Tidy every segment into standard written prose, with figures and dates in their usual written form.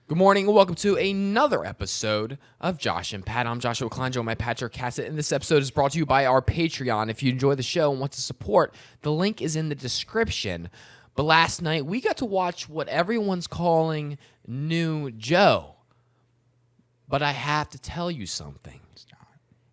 Good morning and welcome to another episode of Josh and Pat. I'm Joshua Klein, joined by Patrick Cassett, and this episode is brought to you by our Patreon. If you enjoy the show and want to support, the link is in the description. But last night, we got to watch what everyone's calling New Joe. But I have to tell you something.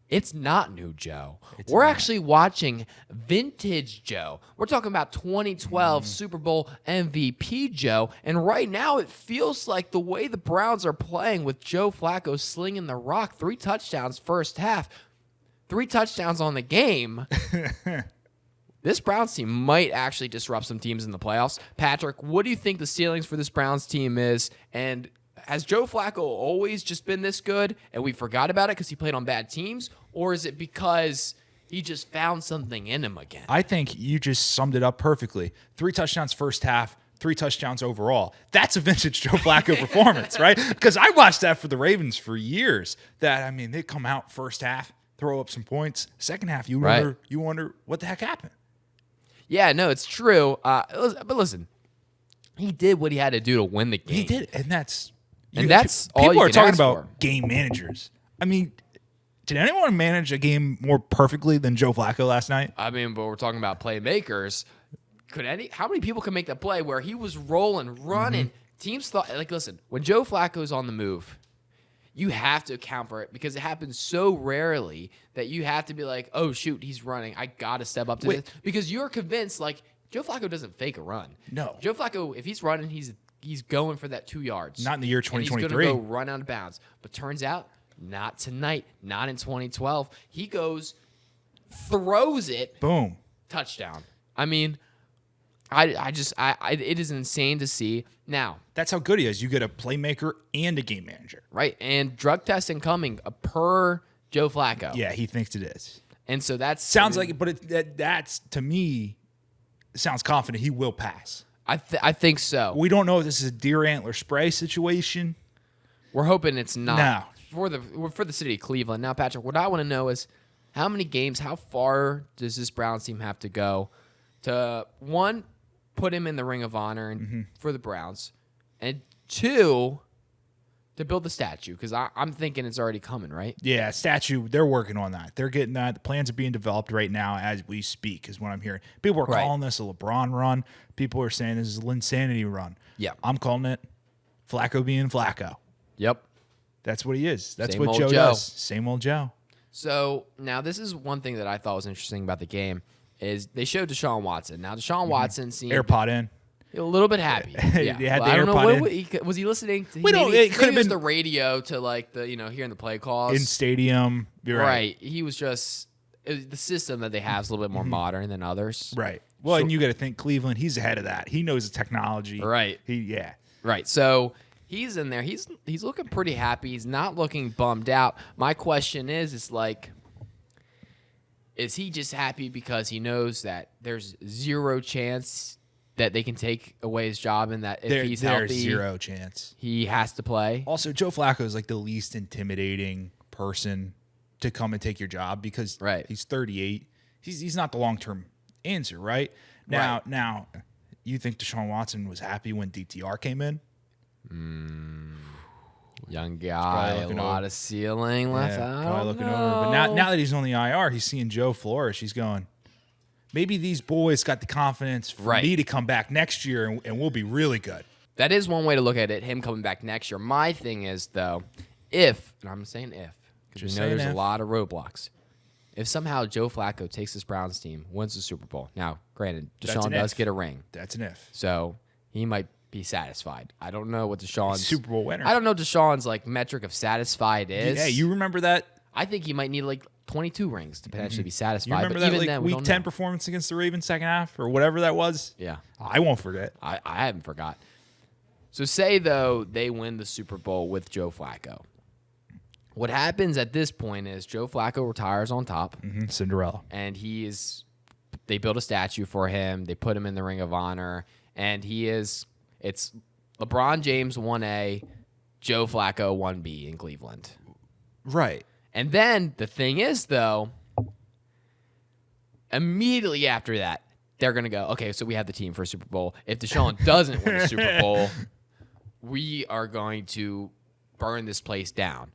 It's not New Joe. We're actually watching Vintage Joe. We're talking about 2012 Super Bowl MVP Joe. And right now, it feels like the way the Browns are playing with Joe Flacco slinging the rock, 3 touchdowns first half, 3 touchdowns on the game. This Browns team might actually disrupt some teams in the playoffs. Patrick, what do you think the ceilings for this Browns team is? And has Joe Flacco always just been this good and we forgot about it because he played on bad teams? Or is it because he just found something in him again? I think you just summed it up perfectly. 3 touchdowns first half, 3 touchdowns overall. That's a vintage Joe Flacco performance, right? Because I watched that for the Ravens for years. They come out first half, throw up some points. Second half, you wonder what the heck happened. Yeah, no, it's true. But listen, he did what he had to do to win the game. He did, and that's all people you are can talking ask about for. game managers. I mean, did anyone manage a game more perfectly than Joe Flacco last night? But we're talking about playmakers. How many people can make that play where he was rolling, running? Teams thought, listen, when Joe Flacco's on the move, you have to account for it because it happens so rarely that you have to be like, oh, shoot, he's running. I got to step up to this. Because you're convinced, Joe Flacco doesn't fake a run. No. Joe Flacco, if he's running, he's going for that 2 yards. Not in the year 2023. He's going to go run out of bounds. But turns out, not tonight. Not in 2012. He goes, throws it. Boom. Touchdown. It is insane to see. Now, that's how good he is. You get a playmaker and a game manager. Right. And drug testing coming per Joe Flacco. Yeah, he thinks it is. And so that's... Sounds like it, but that's, to me, sounds confident he will pass. I think so. We don't know if this is a deer antler spray situation. We're hoping it's not. No. For the city of Cleveland. Now, Patrick, what I want to know is how many games, how far does this Browns team have to go to, one, put him in the Ring of Honor for the Browns, and 2, to build the statue? Because I'm thinking it's already coming, right? Yeah, statue, they're working on that. They're getting that. The plans are being developed right now as we speak, is what I'm hearing. People are calling this a LeBron run. People are saying this is a Linsanity run. Yeah. I'm calling it Flacco being Flacco. Yep. That's what he is. That's Same what old Joe Joe does. Same old Joe. So, now this is one thing that I thought was interesting about the game is they showed Deshaun Watson. Now, Deshaun Watson seemed... AirPod in. A little bit happy. Yeah. He had the I don't know AirPod was he listening to it could have been the radio to hearing the play calls in stadium. You're right. He was just the system that they have is a little bit more modern than others. Right. Well, and you got to think Cleveland, he's ahead of that. He knows the technology. Right. Right. So he's in there. He's looking pretty happy. He's not looking bummed out. My question is he just happy because he knows that there's 0 chance that they can take away his job and that if he's healthy, there's 0 chance he has to play? Also, Joe Flacco is like the least intimidating person to come and take your job because he's 38. He's not the long-term answer, right? Now, you think Deshaun Watson was happy when DTR came in? Young guy, a lot of ceiling left. Probably looking over. But now that he's on the IR, he's seeing Joe flourish. He's going, maybe these boys got the confidence for me to come back next year and we'll be really good. That is one way to look at it, him coming back next year. My thing is, though, and I'm saying if, because we know there's a lot of roadblocks. If somehow Joe Flacco takes this Browns team, wins the Super Bowl. Now, granted, Deshaun does get a ring. That's an if. So he might be satisfied. I don't know what Deshaun's... Super Bowl winner. I don't know Deshaun's metric of satisfied is. Yeah, you remember that? I think he might need 22 rings to potentially be satisfied. You remember but that even then, week 10 performance against the Ravens second half or whatever that was? Yeah. I won't forget. I haven't forgot. So say, though, they win the Super Bowl with Joe Flacco. What happens at this point is Joe Flacco retires on top. Cinderella. And they build a statue for him. They put him in the Ring of Honor. And it's LeBron James 1A, Joe Flacco 1B in Cleveland. Right. And then the thing is, though, immediately after that, they're going to go, okay, so we have the team for a Super Bowl. If Deshaun doesn't win a Super Bowl, we are going to burn this place down.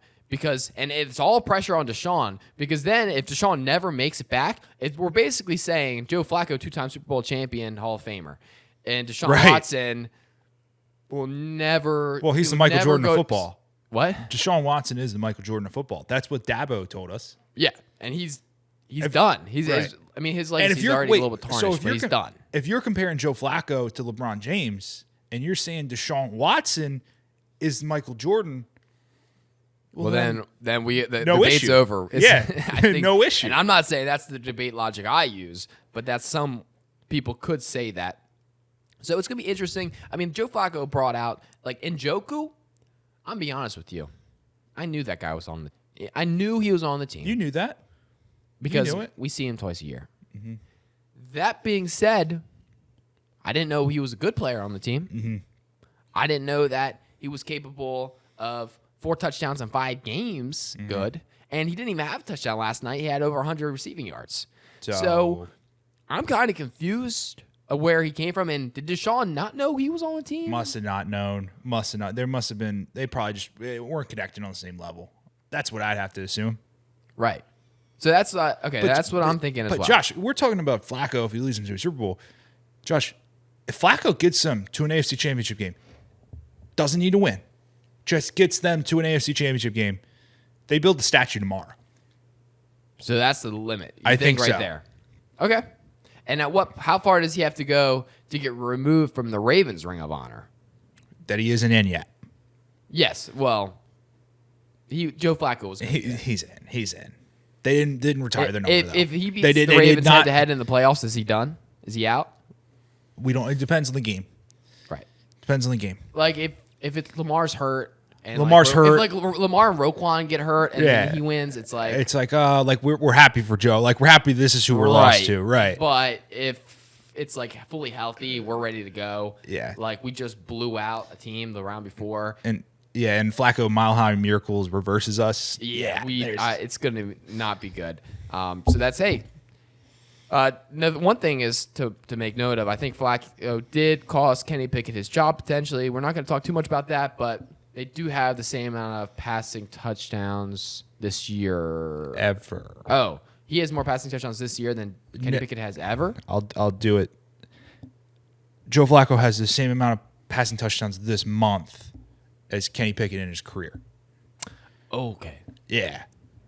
And it's all pressure on Deshaun, because then if Deshaun never makes it back, we're basically saying Joe Flacco, 2-time Super Bowl champion, Hall of Famer, and Deshaun Watson will never. Well, he's the Michael Jordan of football. What? Deshaun Watson is the Michael Jordan of football. That's what Dabo told us. Yeah, and he's done. His legacy's already a little bit tarnished, but he's done. If you're comparing Joe Flacco to LeBron James, and you're saying Deshaun Watson is Michael Jordan. Well, then the no debate's issue. over. Yeah, no issue. And I'm not saying that's the debate logic I use, but that's some people could say that. So it's going to be interesting. I mean, Joe Flacco brought out, like, Njoku. I'm be honest with you. I knew that guy was I knew he was on the team. You knew that? Because knew it? we see him twice a year. Mm-hmm. That being said, I didn't know he was a good player on the team. Mm-hmm. I didn't know that he was capable of 4 touchdowns in 5 games. Mm-hmm. Good. And he didn't even have a touchdown last night. He had over 100 receiving yards. So I'm kind of confused of where he came from. And did Deshaun not know he was on the team? Must have not known. Must have not. There must have been. They probably just weren't connected on the same level. That's what I'd have to assume. Right. So that's okay. That's what I'm thinking as well. But Josh, we're talking about Flacco if he leads them to a Super Bowl. Josh, if Flacco gets them to an AFC Championship game, doesn't need to win, just gets them to an AFC Championship game, they build the statue tomorrow. So that's the limit. I think right so. there. Okay. And how far does he have to go to get removed from the Ravens Ring of Honor? That he isn't in yet. Yes. Well, Joe Flacco was. He's in. He's in. They didn't retire their number. If he beats the Ravens head to head in the playoffs, is he done? Is he out? We don't. It depends on the game. Right. Depends on the game. Like if it's Lamar's hurt. And Lamar's hurt. If Lamar and Roquan get hurt and then he wins, it's like we're happy for Joe. Like we're happy this is who we're lost to, right? But if it's like fully healthy, we're ready to go. Yeah. Like we just blew out a team the round before. And Flacco Mile High Miracles reverses us. Yeah, it's gonna not be good. So that's one thing is to make note of. I think Flacco did cost Kenny Pickett his job potentially. We're not going to talk too much about that, but they do have the same amount of passing touchdowns this year. Ever. Oh, he has more passing touchdowns this year than Kenny Pickett has ever? I'll do it. Joe Flacco has the same amount of passing touchdowns this month as Kenny Pickett in his career. Okay. Yeah.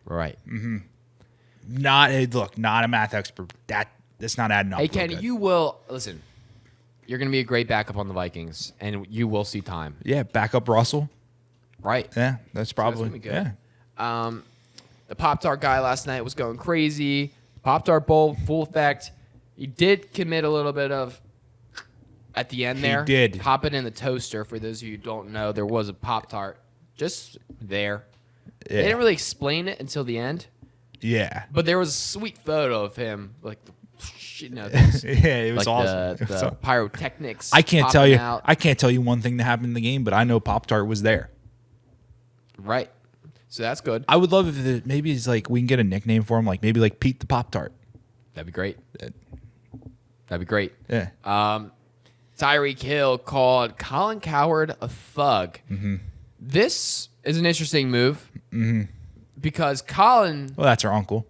Right. Mm-hmm. Not a math expert. That's not adding up. Hey, Kenny, you will listen. You're going to be a great backup on the Vikings, and you will see time. Yeah, backup Russell. Right. Yeah, that's probably so that's gonna be good. Yeah. The Pop-Tart guy last night was going crazy. Pop-Tart Bowl, full effect. He did commit a little bit of, at the end there. He did. Pop it in the toaster. For those of you who don't know, there was a Pop-Tart just there. Yeah. They didn't really explain it until the end. Yeah. But there was a sweet photo of him, like, yeah, it was like awesome. The pyrotechnics. I can't tell you. Out. I can't tell you one thing that happened in the game, but I know Pop-Tart was there. Right. So that's good. I would love if maybe it's like we can get a nickname for him, like maybe like Pete the Pop-Tart. That'd be great. That'd be great. Yeah. Tyreek Hill called Colin Cowherd a thug. Mm-hmm. This is an interesting move mm-hmm. because Colin. Well, that's our uncle.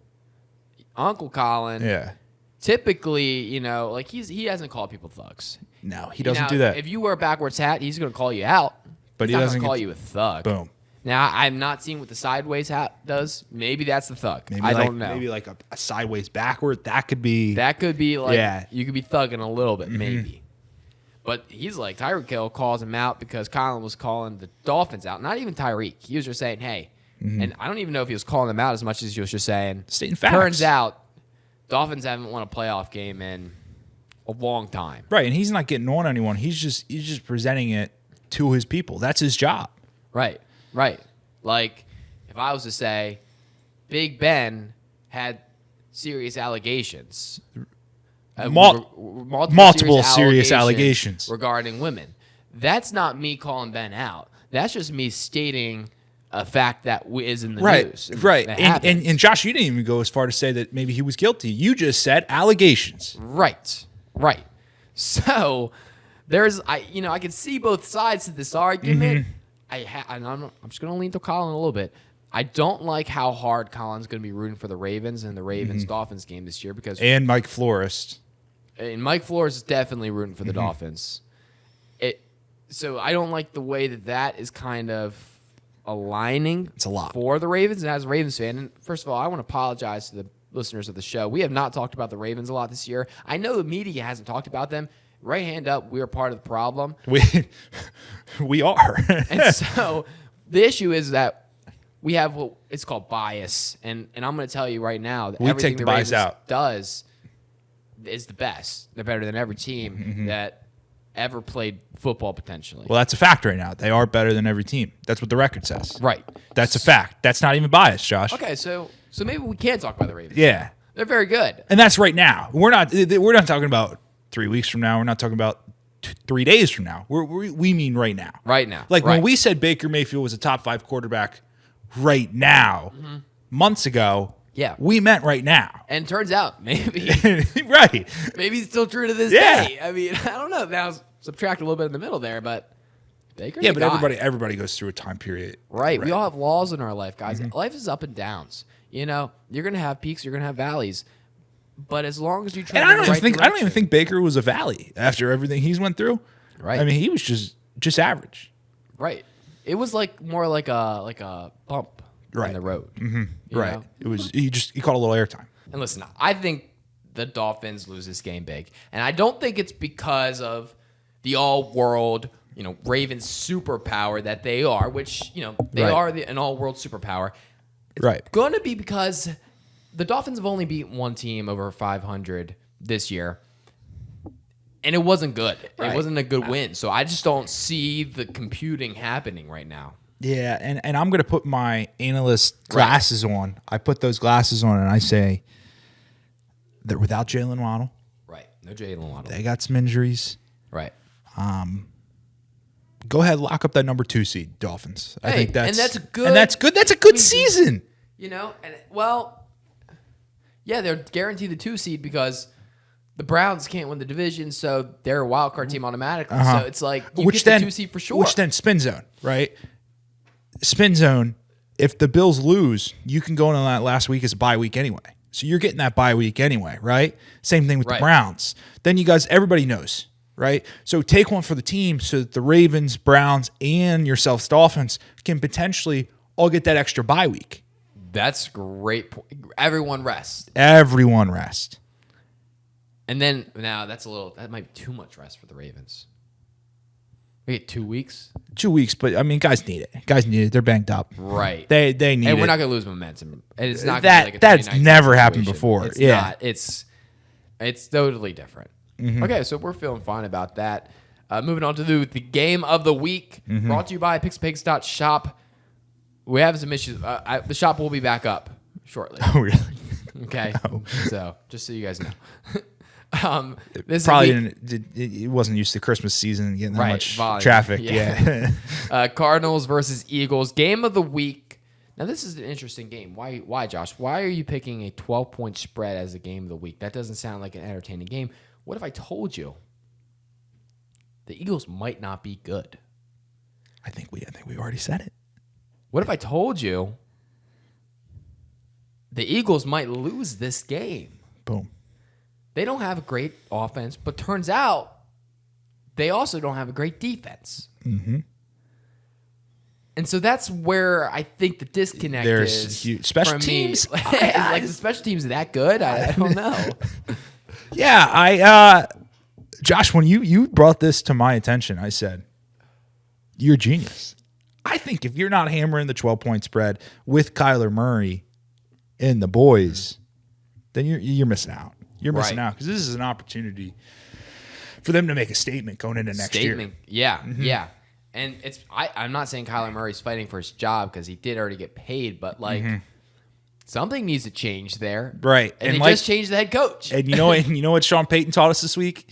Uncle Colin. Yeah. Typically, like he hasn't called people thugs. No, he doesn't do that. If you wear a backwards hat, he's going to call you out. But he doesn't call you a thug. Boom. Now, I'm not seeing what the sideways hat does. Maybe that's the thug. Maybe I don't know. Maybe like a sideways backward. That could be like you could be thugging a little bit, mm-hmm. maybe. But he's like, Tyreek Hill calls him out because Colin was calling the Dolphins out. Not even Tyreek. He was just saying, hey. Mm-hmm. And I don't even know if he was calling them out as much as he was just saying. Stating facts. Turns out, Dolphins haven't won a playoff game in a long time. Right, and he's not getting on anyone. He's just presenting it to his people. That's his job. Right. Like, if I was to say, Big Ben had serious allegations. Multiple serious allegations regarding women. That's not me calling Ben out. That's just me stating a fact that is in the news. Right. And Josh, you didn't even go as far to say that maybe he was guilty. You just said allegations. Right. So I can see both sides to this argument. And I'm just going to lean to Colin a little bit. I don't like how hard Colin's going to be rooting for the Ravens in the Ravens-Dolphins game this year because And Mike Flores. and Mike Flores is definitely rooting for the Dolphins. So I don't like the way that is kind of aligning. It's a lot for the Ravens. And as a Ravens fan, and first of all, I want to apologize to the listeners of the show. We have not talked about the Ravens a lot this year. I know the media hasn't talked about them. Right hand up, we are part of the problem. We are. And so the issue is that we have what it's called bias, and I'm going to tell you right now that everything take the the bias Ravens out. does is the best. They're better than every team that ever played football potentially. Well, that's a fact right now. They are better than every team. That's what the record says. Right. That's a fact. That's not even biased, Josh. Okay, so maybe we can talk about the Ravens. Yeah. They're very good. And that's right now. We're not talking about 3 weeks from now. We're not talking about 3 days from now. We mean right now. Right now. Like right. when we said Baker Mayfield was a top 5 quarterback right now, months ago, Yeah. we meant right now. And turns out maybe Right. maybe it's still true to this Yeah. day. I mean, I don't know. Now subtract a little bit in the middle there, but Baker's Yeah, a but guy. everybody goes through a time period. Right. We all have laws in our life, guys. Life is up and downs. You know, you're gonna have peaks, you're gonna have valleys. But as long as you try And to I don't even think Baker was a valley after everything he's went through. Right. I mean, he was just average. Right. It was more like a bump in the road. You Right. know? It was he caught a little airtime. And listen, I think the Dolphins lose this game big. And I don't think it's because of the all-world, Ravens superpower that they are, which, they Right. are an all-world superpower. Right. Going to be because the Dolphins have only beaten one team over 500 this year, and it wasn't good. Right. It wasn't a good win. So I just don't see the computing happening right now. Yeah, and I'm going to put my analyst glasses on. I put those glasses on, and I say they're without Jalen Waddle. Right. No Jalen Waddle. They got some injuries. Right. Go ahead, lock up that number 2 seed, Dolphins. I think that's and that's good. And that's good. That's a good season. They're guaranteed the 2 seed because the Browns can't win the division, so they're a wild card team automatically. So it's like you get the 2 seed for sure. Which then spin zone, right? Spin zone. If the Bills lose, you can go into that last week as a bye week anyway. So you're getting that bye week anyway, right? Same thing with the Browns. Then you guys, everybody knows, right? So take one for the team so that the Ravens, Browns, and yourselves, Dolphins, can potentially all get that extra bye week. That's great. Everyone rest. Everyone rest. And then now that might be too much rest for the Ravens. We get 2 weeks. 2 weeks, but I mean, guys need it. They're banged up. Right. They need it. And we're not going to lose momentum. And it's not That- gonna be like a that's 2019 never happened situation. before. It's Yeah. not. It's totally different. Okay, so we're feeling fine about that. Moving on to the game of the week, brought to you by PixPigs.shop. We have some issues. The shop will be back up shortly. Oh, really? Okay, so just so you guys know. This Probably it wasn't used to Christmas season and getting that much volume. traffic. Yeah. Yeah. Cardinals versus Eagles. Game of the week. Now, this is an interesting game. Why, Josh? Why are you picking a 12-point spread as a game of the week? That doesn't sound like an entertaining game. What if I told you the Eagles might not be good? I think we already said it. What if I told you the Eagles might lose this game? Boom. They don't have a great offense, but turns out they also don't have a great defense. Mm-hmm. And so that's where I think the disconnect There's is. huge special from teams. Me. Like the special teams that good? I don't know. Yeah, Josh, when you brought this to my attention, I said, you're a genius. I think if you're not hammering the 12-point spread with Kyler Murray and the boys, then you're missing out. You're missing out because this is an opportunity for them to make a statement going into next year. Yeah, yeah. And I'm not saying Kyler Murray's fighting for his job because he did already get paid, but something needs to change there. Right. And they just changed the head coach. And you know what Sean Payton taught us this week?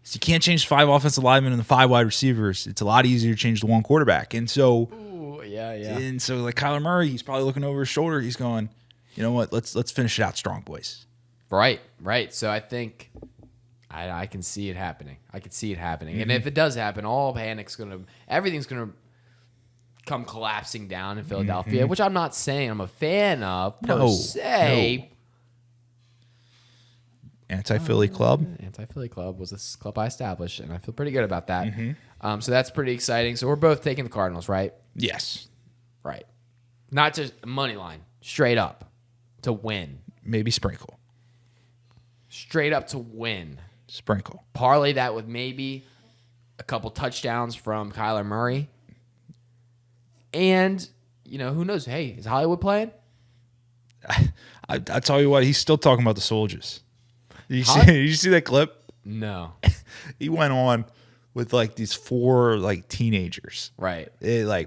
Is you can't change 5 offensive linemen and the 5 wide receivers. It's a lot easier to change the 1 quarterback. And so And so like Kyler Murray, he's probably looking over his shoulder. He's going, you know what? Let's finish it out strong, boys. Right. So I think I can see it happening. I can see it happening. Mm-hmm. And if it does happen, everything's gonna come collapsing down in Philadelphia, which I'm not saying I'm a fan of per se. Anti-Philly club. Anti-Philly club was this club I established, and I feel pretty good about that. So that's pretty exciting. So we're both taking the Cardinals, right? Yes. Right. Not just money line, straight up to win. Maybe sprinkle. Straight up to win. Sprinkle. Parlay that with maybe a couple touchdowns from Kyler Murray. And, who knows? Hey, is Hollywood playing? I tell you what, he's still talking about the soldiers. Did you see that clip? No. He went on with like these 4 like teenagers. Right.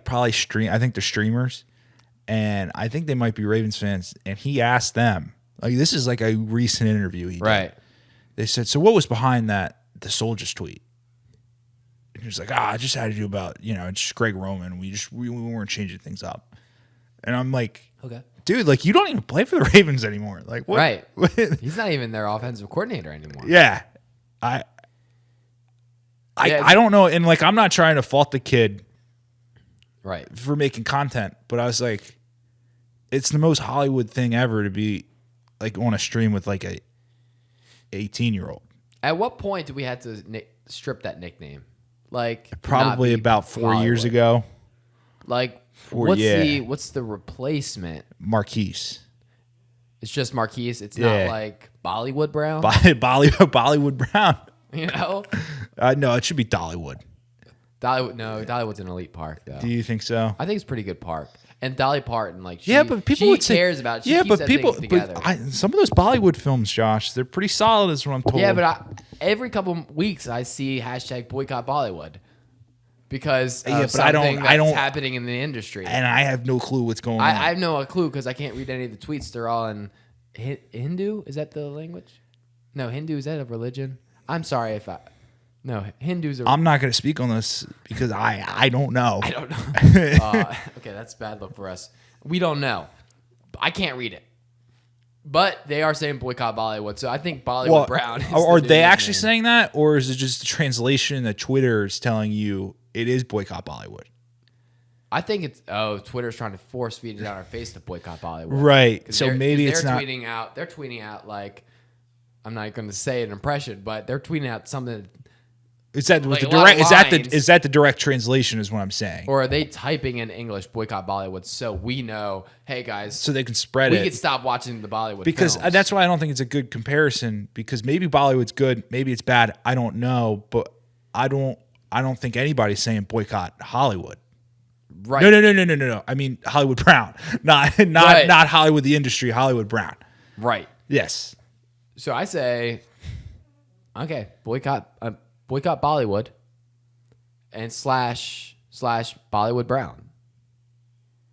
Probably I think they're streamers. And I think they might be Ravens fans. And he asked them, this is like a recent interview he did. Right. They said, so what was behind the soldiers tweet? And he was like, I just had to do about, it's just Greg Roman. We weren't changing things up. And I'm like, okay. Dude, you don't even play for the Ravens anymore. Like, what? Right. He's not even their offensive coordinator anymore. Yeah. I don't know. And I'm not trying to fault the kid right for making content, but I was like, it's the most Hollywood thing ever to be on a stream with a 18-year-old. At what point do we have to strip that nickname? Probably about 4 years ago. What's the replacement? Marquise. It's just Marquise. It's not like Bollywood Brown. Bollywood Brown. No, it should be Dollywood. Dollywood's an elite park though. Do you think so? I think it's a pretty good park. And Dolly Parton, but people would cares about it. She keeps that thing together. Some of those Bollywood films, Josh, they're pretty solid, is what I'm told. Yeah, but every couple of weeks I see hashtag boycott Bollywood because of something that's happening in the industry. And I have no clue what's going on. I have no clue because I can't read any of the tweets. They're all in Hindu. Is that the language? No, Hindu. Is that a religion? I'm sorry if I. No, Hindus are. I'm not going to speak on this because I don't know. I don't know. Okay, that's bad luck for us. We don't know. I can't read it. But they are saying boycott Bollywood, so I think Bollywood Brown. Are they actually saying that, or is it just the translation that Twitter is telling you it is boycott Bollywood? I think it's Twitter's trying to force feed it down our face to boycott Bollywood. Right. So maybe it's not. They're tweeting out I'm not going to say an impression, but they're tweeting out something. Is that the direct? Is that the direct translation? Is what I'm saying. Or are they typing in English boycott Bollywood so we know? Hey guys, so they can spread it. We could stop watching the Bollywood because films. That's why I don't think it's a good comparison. Because maybe Bollywood's good, maybe it's bad. I don't know, but I don't think anybody's saying boycott Hollywood. Right? No. I mean Hollywood Brown, not Hollywood the industry. Hollywood Brown. Right. Yes. So I say, okay, boycott Bollywood and slash Bollywood Brown.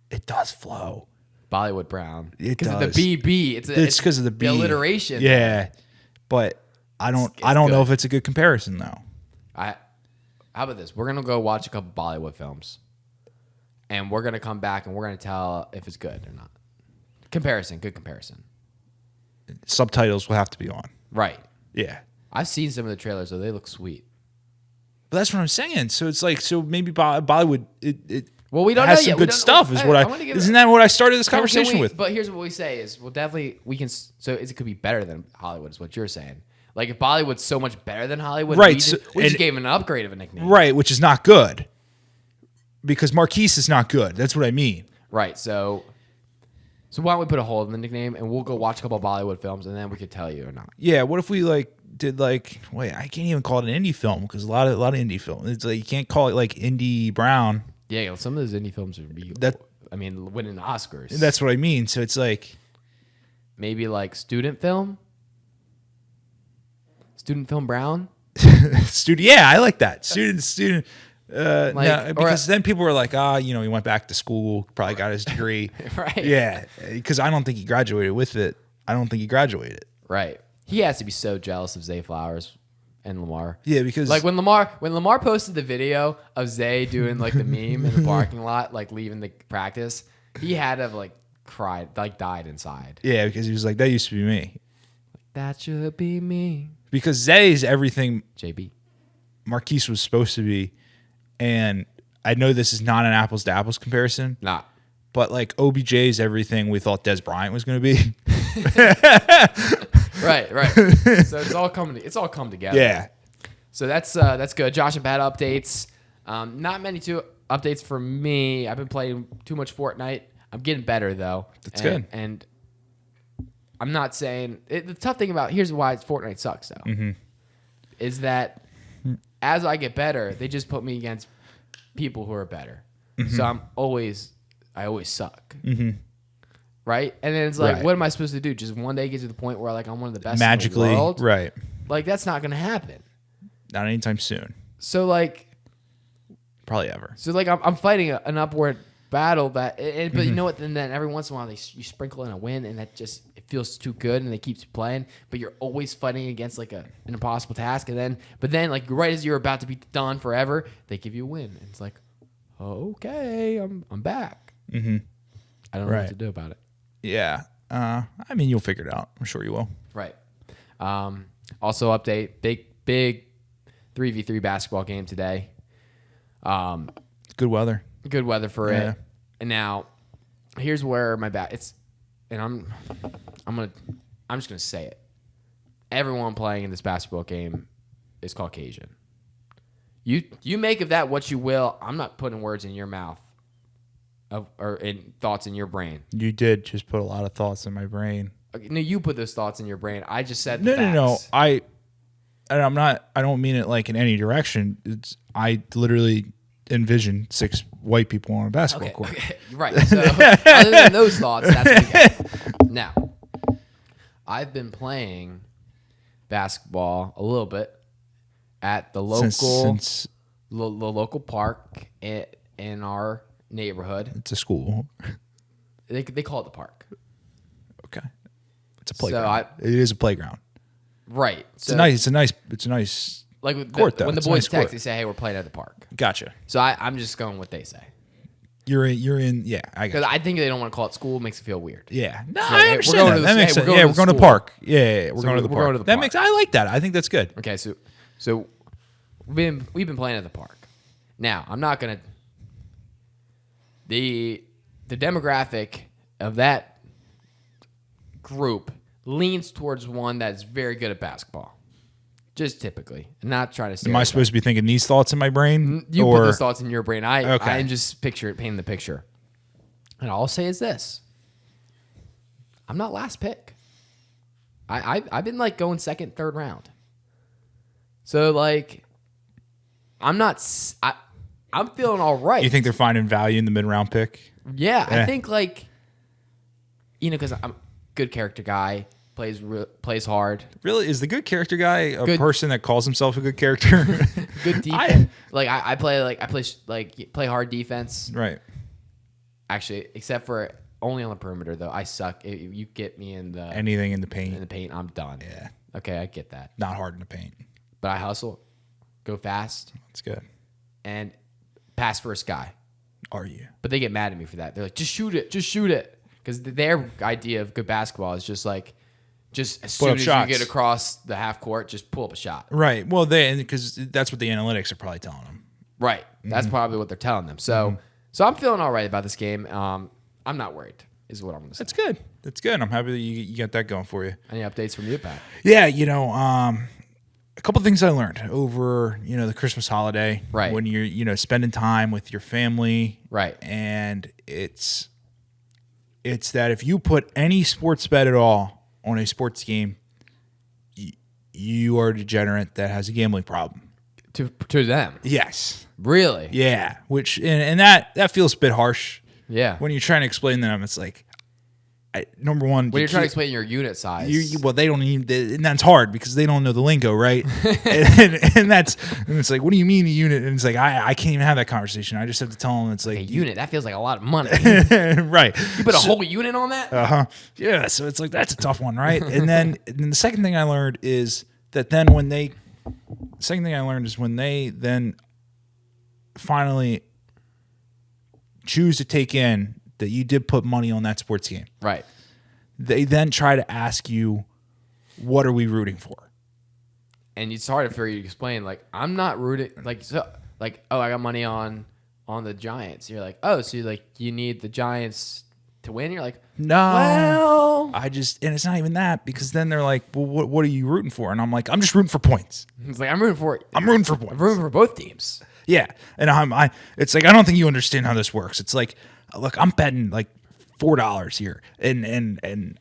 It does flow. Bollywood Brown. It does. Because of the BB. It's because of the B. alliteration. Yeah. But I don't know if it's a good comparison though. How about this? We're gonna go watch a couple Bollywood films. And we're gonna come back and we're gonna tell if it's good or not. Good comparison. Subtitles will have to be on. Right. Yeah. I've seen some of the trailers, though. They look sweet. But that's what I'm saying. So it's maybe Bollywood, it we don't has know some yet. good stuff. Isn't that what I started this conversation with? But here's what we say is, we can, so it could be better than Hollywood is what you're saying. If Bollywood's so much better than Hollywood, right? We just gave an upgrade of a nickname. Right, which is not good. Because Marquise is not good. That's what I mean. Right, so why don't we put a hold in the nickname and we'll go watch a couple of Bollywood films and then we could tell you or not. Yeah, what if we did I can't even call it an indie film because a lot of indie film. It's you can't call it Indie Brown. Yeah, some of those indie films are winning Oscars. That's what I mean. So it's maybe student film Brown. Yeah, I like that. Student. Because then people were he went back to school, probably got his degree. Right. Yeah, because I don't think he graduated with it. I don't think he graduated. Right. He has to be so jealous of Zay Flowers and Lamar. Yeah, because when Lamar posted the video of Zay doing the meme in the parking lot, leaving the practice, he had to cried, died inside. Yeah, because he was that used to be me. That should be me. Because Zay's everything JB. Marquise was supposed to be. And I know this is not an apples to apples comparison. Nah. But like OBJ's everything we thought Des Bryant was going to be. Right. So it's all come together. Yeah. So that's good. Josh and Pat updates. Not many updates for me. I've been playing too much Fortnite. I'm getting better though. That's good. And I'm not saying the tough thing about here's why Fortnite sucks though. Is that as I get better, they just put me against people who are better. So I always suck. Right? And then it's like, Right. what am I supposed to do? Just one day get to the point where like I'm one of the best Magically, in the world? right. Like that's not gonna happen. Not anytime soon. So like Probably ever. I'm fighting an upward battle but you know what? Then every once in a while you sprinkle in a win and that just it feels too good and they keep playing. But you're always fighting against like an impossible task and then like right as you're about to be done forever, they give you a win. And it's like, okay, I'm back. I don't know what to do about it. Yeah. I mean, you'll figure it out. I'm sure you will. Right. Also update big 3v3 basketball game today. Good weather. Good weather for Yeah. it. And now, here's where my I'm just gonna say it. Everyone playing in this basketball game is Caucasian. You make of that what you will. I'm not putting words in your mouth, or in thoughts in your brain. You did just put a lot of thoughts in my brain. Okay, no, you put those thoughts in your brain. I just said No. facts. I don't mean it like in any direction. I literally envision 6 white people on a basketball court. Okay. Right. So other than those thoughts, that's what we get. Now, I've been playing basketball a little bit at the local Since the local park in our neighborhood. it's a school. They call it the park. Okay. It's a playground. It is a playground. Right. It's a nice like court, though. when the It's a boys nice text, court. they say, "Hey, we're playing at the park." Gotcha. So I'm just going what they say You're in yeah, I got because you. I think they don't want to call it school. It makes it feel weird. Yeah. No, So, I hey, we're understand going that. to the- That makes hey, sense. we're Yeah, going we're to going to school. park. Yeah, we're So going to the we're park. going to the That park. makes I like that. I think that's good. Okay, so we've been playing at the park. Now I'm not gonna the demographic of that group leans towards one that's very good at basketball. Just typically, not trying to. Am I supposed to be thinking these thoughts in my brain? You or put those thoughts in your brain. Okay. I'm just painting the picture. And all I'll say is this: I'm not last pick. I've been like going second, third round. So like, I'm feeling all right. You think they're finding value in the mid-round pick? Yeah, Yeah. I think like, because I'm a good character guy, plays hard, Really? Is the good character guy a Good- person that calls himself a good character? good defense. I play hard defense. Right. Actually, except for only on the perimeter though. I suck. You get me in the Anything in the paint. paint, I'm done. Yeah. Okay, I get that. Not hard in the paint. But I hustle, go fast, That's good. and pass first guy. Are you? But they get mad at me for that. They're like, just shoot it. Because their idea of good basketball is just like, just as Put soon up as shots. you get across the half court, just pull up a shot. Right. Well, because that's what the analytics are probably telling them. Right. That's probably what they're telling them. So I'm feeling all right about this game. I'm not worried, is what I'm going to say. That's good. That's good. I'm happy that you got that going for you. Any updates from you, Pat? Yeah, a couple of things I learned over, the Christmas holiday. Right. When you're, spending time with your family. Right. And it's that if you put any sports bet at all on a sports game, you are a degenerate that has a gambling problem. To them. Yes. Really? Yeah. Which, and that feels a bit harsh. Yeah. When you're trying to explain to them, it's like, number one, When you're trying to explain your unit size. they don't even, and that's hard because they don't know the lingo, right? and it's like, what do you mean a unit? And it's like, I can't even have that conversation. I just have to tell them it's like a unit, that feels like a lot of money. right. You put a whole unit on that? Yeah. So it's like, that's a tough one, right? And then the second thing I learned is that then when they then finally choose to take in that you did put money on that sports game. Right. They then try to ask you What are we rooting for? And it's hard for you to explain. Like, I'm not rooting. Like, so, like, oh, I got money on the Giants. You're like, oh, so you need the Giants to win? You're like, No. well, And it's not even that, because then they're like, well, what are you rooting for? And I'm like, I'm just rooting for points. it's like I'm rooting for it. I'm rooting for points. I'm rooting for both teams. Yeah. And it's like, I don't think you understand how this works. It's like, look, I'm betting like $4 here. And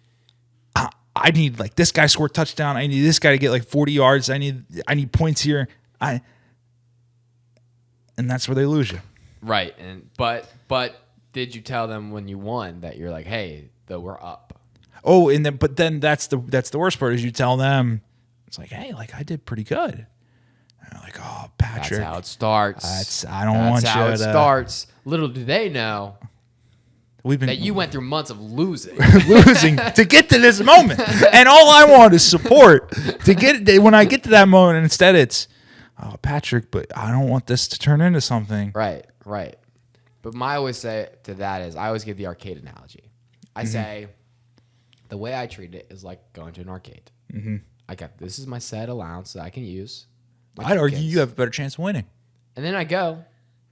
I need like this guy score a touchdown. I need this guy to get like 40 yards. I need points here. And that's where they lose you. Right. But did you tell them when you won that you're like, hey, though we're up? Oh, but then that's the worst part is you tell them, it's like, hey, like I did pretty good. And they're like, oh, Patrick. That's how it starts. I don't want you to. That's how it starts. Little do they know We've been that you went through months of losing. losing to get to this moment, and all I want is support to get when I get to that moment. And instead, it's, oh, Patrick, but I don't want this to turn into something. Right. But my always say to that is I always give the arcade analogy. I say the way I treat it is like going to an arcade. This is my set allowance that I can use. I'd argue you have a better chance of winning. And then I go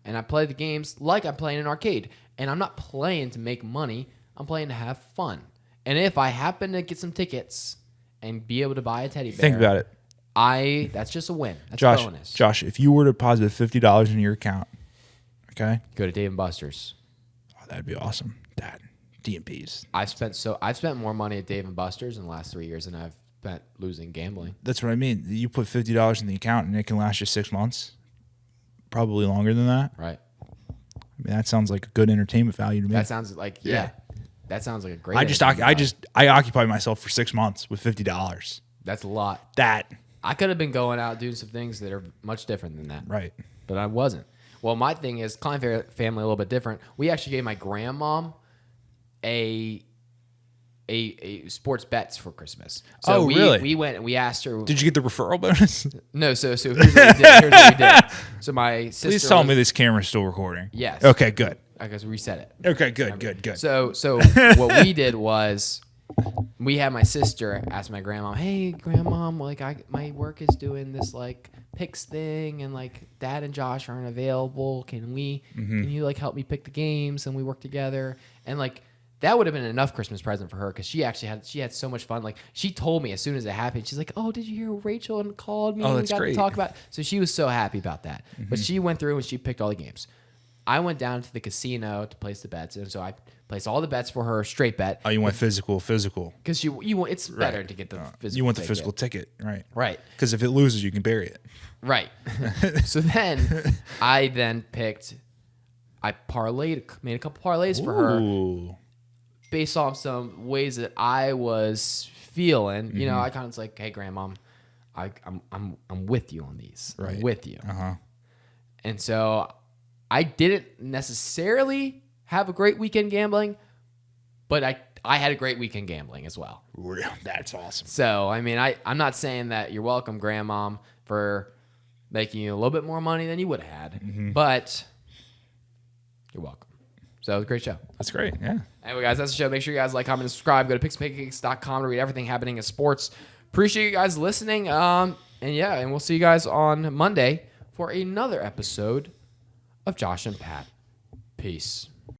and I play the games like I'm playing an arcade. And I'm not playing to make money. I'm playing to have fun. And if I happen to get some tickets and be able to buy a teddy bear, Think about it. That's just a win. That's Josh, a bonus. Josh, if you were to deposit $50 into your account, okay, Go to Dave & Buster's. oh, that'd be awesome. That D&Ps. I've spent more money at Dave & Buster's in the last 3 years than I've spent losing gambling. That's what I mean. You put $50 in the account and it can last you 6 months. Probably longer than that. Right. I mean, that sounds like a good entertainment value to me. That sounds like That sounds like a great. I occupy myself for 6 months with $50. That's a lot. That I could have been going out doing some things that are much different than that. right. But I wasn't. Well, my thing is Klein family a little bit different. We actually gave my grandmom a sports bets for Christmas. So really? We went and we asked her. Did you get the referral bonus? No. So here's what we did. Here's what we did. So my sister. Please tell me this camera's still recording. Yes. Okay, good. I guess we reset it. Okay, good. So what we did was we had my sister ask my grandma, "Hey, grandma, like my work is doing this like picks thing, and like Dad and Josh aren't available. Can you like help me pick the games and we work together?" And like that would have been enough Christmas present for her because she had so much fun. Like she told me as soon as it happened, she's like, "Oh, did you hear Rachel and called me? Oh, and that's we got great. to talk about." So she was so happy about that. But she went through and she picked all the games. I went down to the casino to place the bets, and so I placed all the bets for her straight bet. Oh, you went physical. Because it's better to get the physical. You want the ticket. physical ticket, right? Right. Because if it loses, you can bury it. Right. So then I made a couple parlays for her Ooh. based off some ways that I was feeling. You know, I kind of was like, "Hey, grandma, I'm with you on these. Right. I'm with you." Uh-huh. And so I didn't necessarily have a great weekend gambling, but I had a great weekend gambling as well. That's awesome. So, I mean, I'm not saying that you're welcome, grandmom, for making you a little bit more money than you would have had, but you're welcome. So, it was a great show. That's great, yeah. Anyway, guys, that's the show. Make sure you guys like, comment, and subscribe. Go to picksandpancakes.com to read everything happening in sports. Appreciate you guys listening. And we'll see you guys on Monday for another episode of Josh and Pat. Peace.